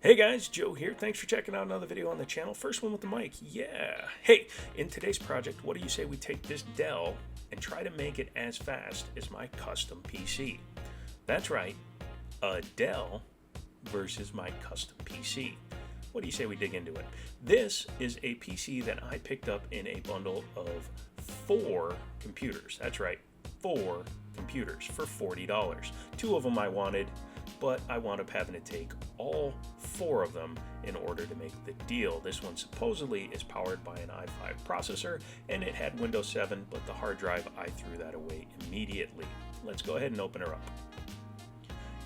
Hey guys, Joe here. Thanks for checking out another video on the channel. First one with the mic. Yeah. Hey, in today's project, what do you say we take this Dell and try to make it as fast as my custom PC? That's right, a Dell versus my custom PC. What do you say we dig into it? This is a PC that I picked up in a bundle of 4 computers. That's right, 4 computers for $40. 2 of them I wanted, but I wound up having to take all 4 of them in order to make the deal. This one supposedly is powered by an i5 processor, and it had Windows 7, but the hard drive, I threw that away immediately. Let's go ahead and open her up.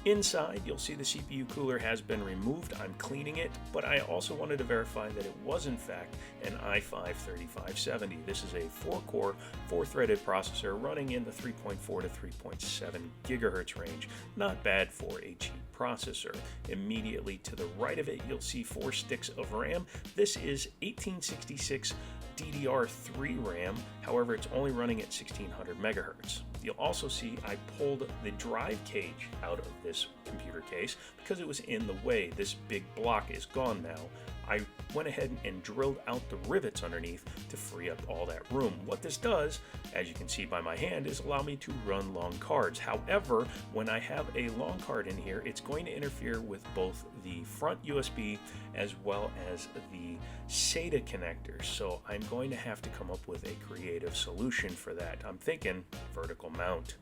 Inside, you'll see the CPU cooler has been removed. I'm cleaning it, but I also wanted to verify that it was in fact an i5-3570. This is a 4-core, 4-threaded processor running in the 3.4 to 3.7 gigahertz range. Not bad for a cheap processor. Immediately to the right of it, you'll see 4 sticks of RAM. This is 1866 DDR3 RAM, however it's only running at 1600 megahertz. You'll also see I pulled the drive cage out of this computer case because it was in the way. This big block is gone now. I went ahead and drilled out the rivets underneath to free up all that room. What this does, as you can see by my hand, is allow me to run long cards. However, when I have a long card in here, it's going to interfere with both the front USB as well as the SATA connectors. So I'm going to have to come up with a creative solution for that. I'm thinking vertical mount.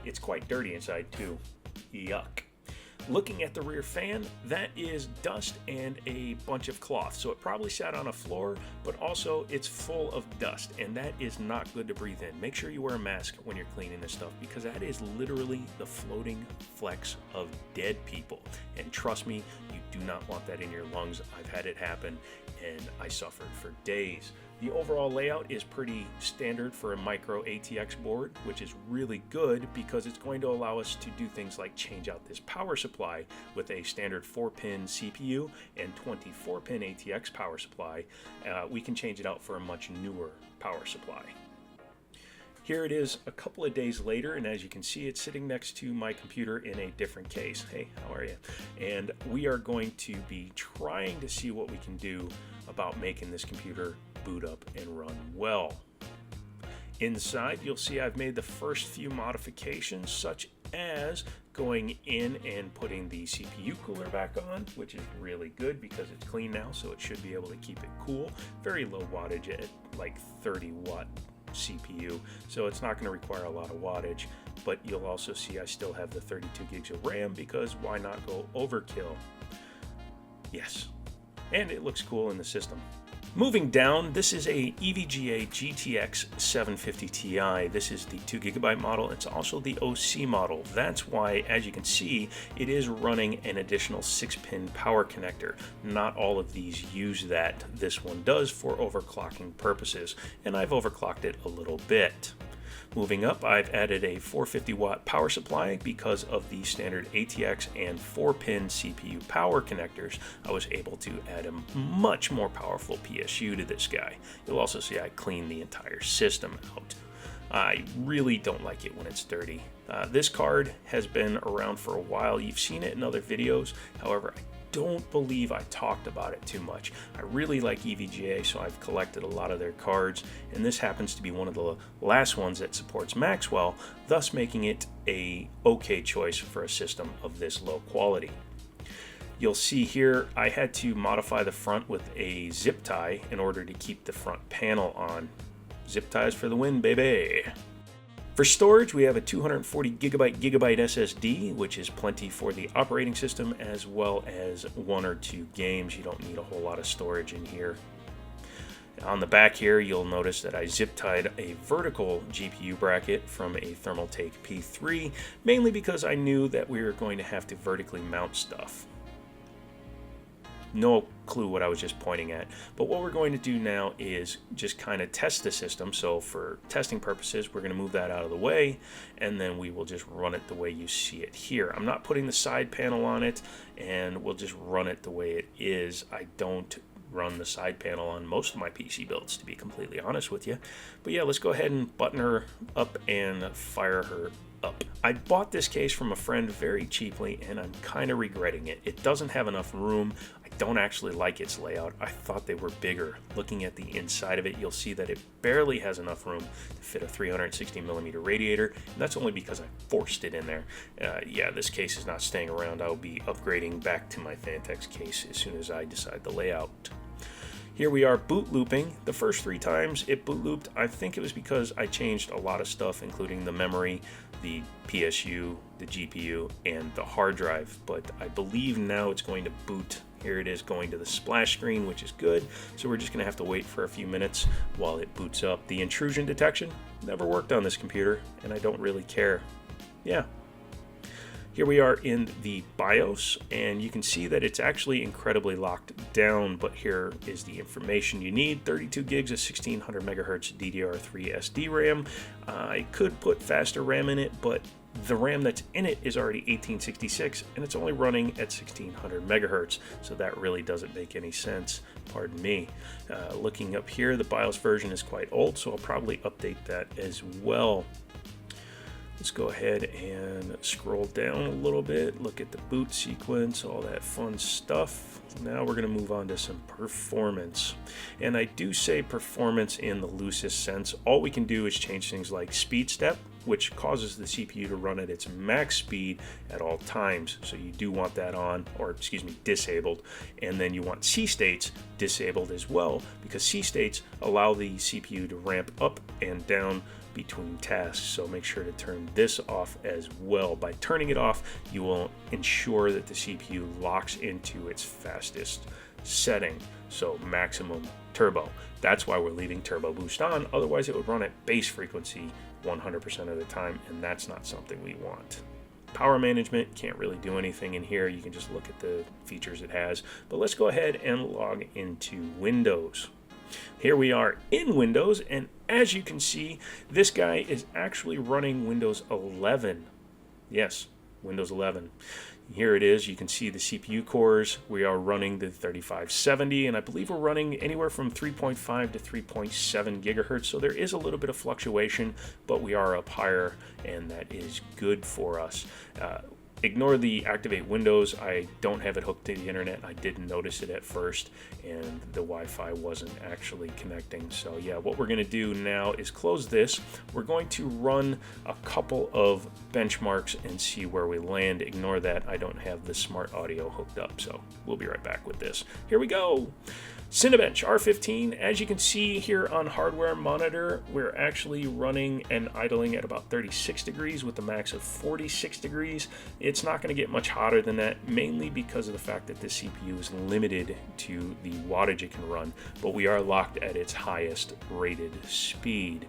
It's quite dirty inside too. Yuck. Looking at the rear fan, that is dust and a bunch of cloth. So it probably sat on a floor, but also it's full of dust, and that is not good to breathe in. Make sure you wear a mask when you're cleaning this stuff because that is literally the floating flecks of dead people. And trust me, you do not want that in your lungs. I've had it happen and I suffered for days. The overall layout is pretty standard for a micro ATX board, which is really good because it's going to allow us to do things like change out this power supply with a standard 4-pin CPU and 24-pin ATX power supply. We can change it out for a much newer power supply. Here it is a couple of days later, and as you can see, it's sitting next to my computer in a different case. Hey, how are you? And we are going to be trying to see what we can do about making this computer boot up and run well. Inside, you'll see I've made the first few modifications, such as going in and putting the CPU cooler back on, which is really good because it's clean now, so it should be able to keep it cool. Very low wattage at like 30 watt CPU, so it's not going to require a lot of wattage, but you'll also see I still have the 32 gigs of RAM because why not go overkill? Yes, and it looks cool in the system. Moving down, this is a EVGA GTX 750 Ti. This is the 2GB model. It's also the OC model. That's why, as you can see, it is running an additional 6-pin power connector. Not all of these use that. This one does for overclocking purposes, and I've overclocked it a little bit. Moving up, I've added a 450 watt power supply because of the standard ATX and 4-pin CPU power connectors. I was able to add a much more powerful PSU to this guy. You'll also see I cleaned the entire system out. I really don't like it when it's dirty. This card has been around for a while. You've seen it in other videos. However, I don't believe I talked about it too much. I really like EVGA, so I've collected a lot of their cards, and this happens to be one of the last ones that supports Maxwell, thus making it a okay choice for a system of this low quality. You'll see here I had to modify the front with a zip tie in order to keep the front panel on. Zip ties for the win, baby! For storage, we have a 240 gigabyte SSD, which is plenty for the operating system, as well as 1 or 2 games. You don't need a whole lot of storage in here. On the back here, you'll notice that I zip tied a vertical GPU bracket from a Thermaltake P3, mainly because I knew that we were going to have to vertically mount stuff. No clue what I was just pointing at, but what we're going to do now is just kind of test the system. So for testing purposes, we're going to move that out of the way, and then we will just run it the way you see it here. I'm not putting the side panel on it, and we'll just run it the way it is. I don't run the side panel on most of my PC builds, to be completely honest with you. But yeah, let's go ahead and button her up and fire her up. I bought this case from a friend very cheaply, and I'm kind of regretting it. It doesn't have enough room. I don't actually like its layout. I thought they were bigger. Looking at the inside of it, you'll see that it barely has enough room to fit a 360mm radiator, and that's only because I forced it in there. Yeah, this case is not staying around. I'll be upgrading back to my Phanteks case as soon as I decide the layout. Here we are boot looping. The first 3 times it boot looped, I think it was because I changed a lot of stuff, including the memory, the PSU, the GPU, and the hard drive. But I believe now it's going to boot. Here it is going to the splash screen, which is good. So we're just going to have to wait for a few minutes while it boots up. The intrusion detection never worked on this computer, and I don't really care. Yeah. Here we are in the BIOS, and you can see that it's actually incredibly locked down, but here is the information you need. 32 gigs of 1600 megahertz DDR3 SD RAM. I could put faster RAM in it, but the RAM that's in it is already 1866, and it's only running at 1600 megahertz, so that really doesn't make any sense, pardon me. Looking up here, the BIOS version is quite old, so I'll probably update that as well. Let's go ahead and scroll down a little bit, look at the boot sequence, all that fun stuff. Now we're going to move on to some performance. And I do say performance in the loosest sense. All we can do is change things like speed step, which causes the CPU to run at its max speed at all times. So you do want that on, or excuse me, disabled. And then you want C states disabled as well, because C states allow the CPU to ramp up and down between tasks, so make sure to turn this off as well. By turning it off, you will ensure that the CPU locks into its fastest setting, so maximum turbo. That's why we're leaving turbo boost on, otherwise it would run at base frequency 100% of the time, and that's not something we want. Power management, can't really do anything in here. You can just look at the features it has, but let's go ahead and log into Windows. Here we are in Windows, and as you can see, this guy is actually running Windows 11. Yes, Windows 11. Here it is. You can see the CPU cores. We are running the 3570, and I believe we're running anywhere from 3.5 to 3.7 gigahertz, so there is a little bit of fluctuation, but we are up higher, and that is good for us. Ignore the activate Windows. I don't have it hooked to the internet. I didn't notice it at first, and the Wi-Fi wasn't actually connecting. So yeah, what we're going to do now is close this. We're going to run a couple of benchmarks and see where we land. Ignore that. I don't have the smart audio hooked up, so we'll be right back with this. Here we go. Cinebench R15, as you can see here on hardware monitor, we're actually running and idling at about 36 degrees with a max of 46 degrees. It's not going to get much hotter than that, mainly because of the fact that the CPU is limited to the wattage it can run, but we are locked at its highest rated speed.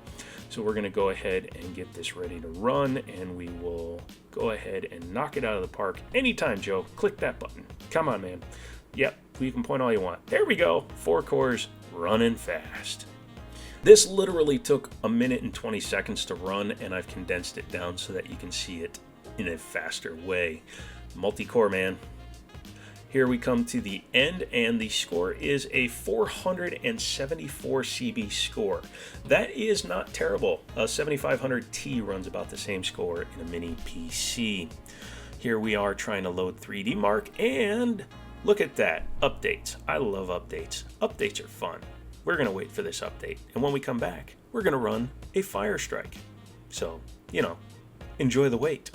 So we're going to go ahead and get this ready to run, and we will go ahead and knock it out of the park. Anytime, Joe, click that button. Come on, man. Yep, you can point all you want. There we go. 4 cores running fast. This literally took a minute and 20 seconds to run, and I've condensed it down so that you can see it in a faster way. Multi-core, man. Here we come to the end, and the score is a 474 CB score. That is not terrible. A 7500T runs about the same score in a mini PC. Here we are trying to load 3D Mark, and look at that. Updates. I love updates. Updates are fun. We're going to wait for this update, and when we come back, we're going to run a Firestrike. So, you know, enjoy the wait.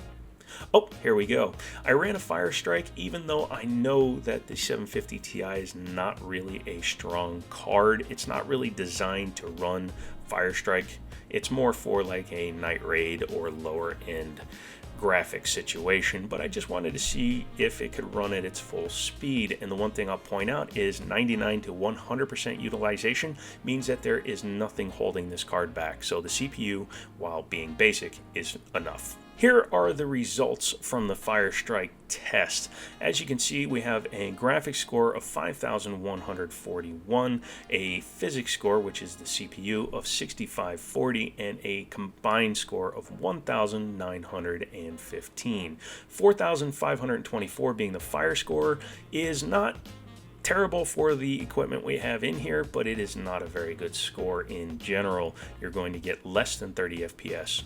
Oh, here we go. I ran a Firestrike even though I know that the 750 Ti is not really a strong card. It's not really designed to run Firestrike. It's more for like a Night Raid or lower end graphic situation, but I just wanted to see if it could run at its full speed. And the one thing I'll point out is 99 to 100% utilization means that there is nothing holding this card back. So the CPU, while being basic, is enough. Here are the results from the Firestrike test. As you can see, we have a graphics score of 5,141, a physics score, which is the CPU, of 6,540, and a combined score of 1,915. 4,524 being the fire score is not terrible for the equipment we have in here, but it is not a very good score in general. You're going to get less than 30 FPS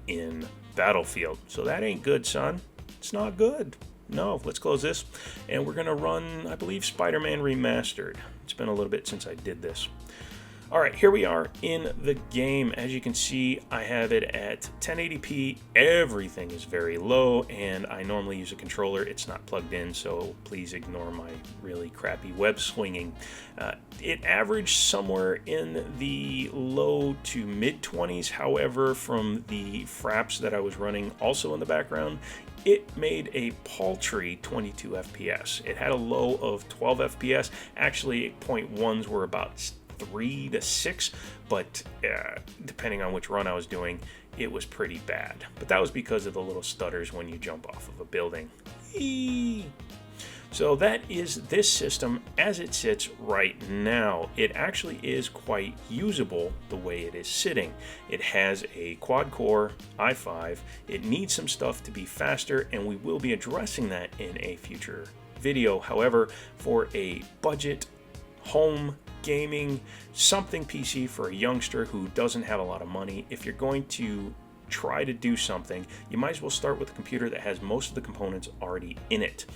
in Battlefield. So that ain't good, son. It's not good. No, let's close this. And we're going to run, I believe, Spider-Man Remastered. It's been a little bit since I did this. All right, here we are in the game. As you can see, I have it at 1080p. Everything is very low, and I normally use a controller. It's not plugged in, so please ignore my really crappy web swinging. It averaged somewhere in the low to mid-20s. However, from the fraps that I was running also in the background, it made a paltry 22 FPS. It had a low of 12 FPS. Actually, 0.1s were about 3 to 6, but depending on which run I was doing, it was pretty bad. But that was because of the little stutters when you jump off of a building. Eee! So that is this system as it sits right now. It actually is quite usable the way it is sitting. It has a quad-core i5. It needs some stuff to be faster, and we will be addressing that in a future video. However, for a budget home gaming something PC for a youngster who doesn't have a lot of money, if you're going to try to do something, you might as well start with a computer that has most of the components already in it.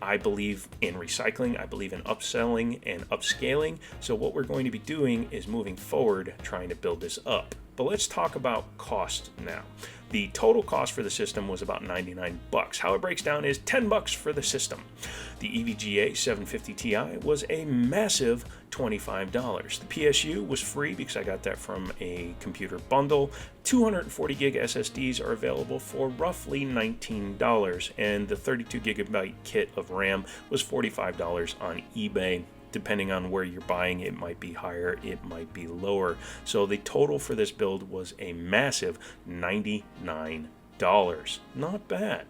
I believe in recycling, I believe in upselling and upscaling, so what we're going to be doing is moving forward trying to build this up. But let's talk about cost now. The total cost for the system was about 99 bucks. How it breaks down is 10 bucks for the system. The EVGA 750 Ti was a massive $25. The PSU was free because I got that from a computer bundle. 240 gig SSDs are available for roughly $19, and the 32 gigabyte kit of RAM was $45 on eBay. Depending on where you're buying, it might be higher, it might be lower. So the total for this build was a massive $99. Not bad.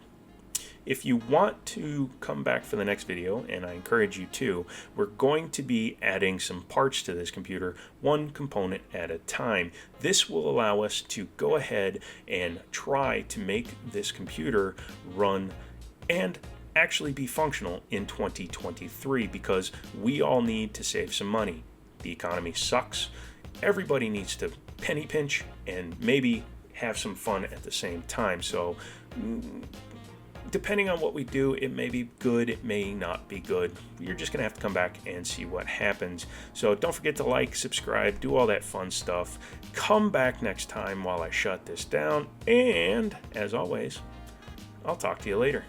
If you want to come back for the next video, and I encourage you to, we're going to be adding some parts to this computer, one component at a time. This will allow us to go ahead and try to make this computer run and actually be functional in 2023, because we all need to save some money. The economy sucks. Everybody needs to penny pinch and maybe have some fun at the same time. So depending on what we do, it may be good, it may not be good. You're just gonna have to come back and see what happens. So don't forget to like, subscribe, do all that fun stuff. Come back next time while I shut this down, and as always, I'll talk to you later.